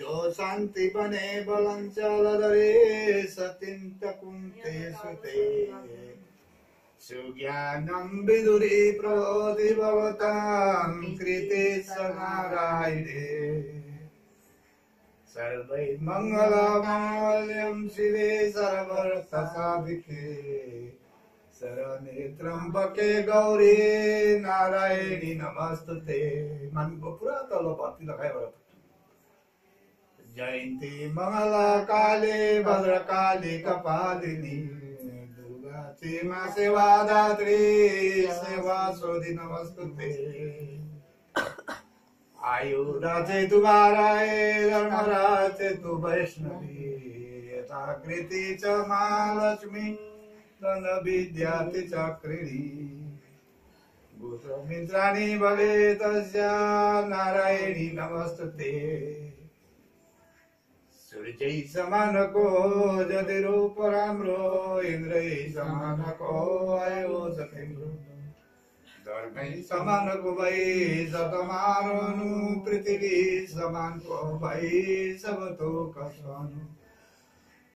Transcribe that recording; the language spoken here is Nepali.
जो शान्ति बने बलञ्चलधरे सतिन्त कुन्ते सुते सुज्ञानं विदुरी प्रभोति भवतां कृते नारायणे सर्वै मङ्गलमाङ्गल्यं शिवे सर्वार्थसाधिके शरणे त्र्यम्बके गौरी नारायणी नमस्तुते। मानको पुरा तल भक्ति लगाएर जयन्ती मङ्गला काले भद्रकाली कपालिनी दुर्गा क्षमा सेवा दात्री सेवा सोधि नमस्तुते। आयुराचे तुम्हारा धर्मराचे तू वैष्णवी यथाकृती च महालक्ष्मी धन विद्यार्थी चक्रिणी भूतमित्राणि भवे तस्या नारायणी नमस्तुते। सूर्यै समानको जति रूप राम्रो इन्द्रै समानको आयो सतिम्रो धर्मै समानको भई जत मारनु पृथ्वी समानको भई सब थोक सहनु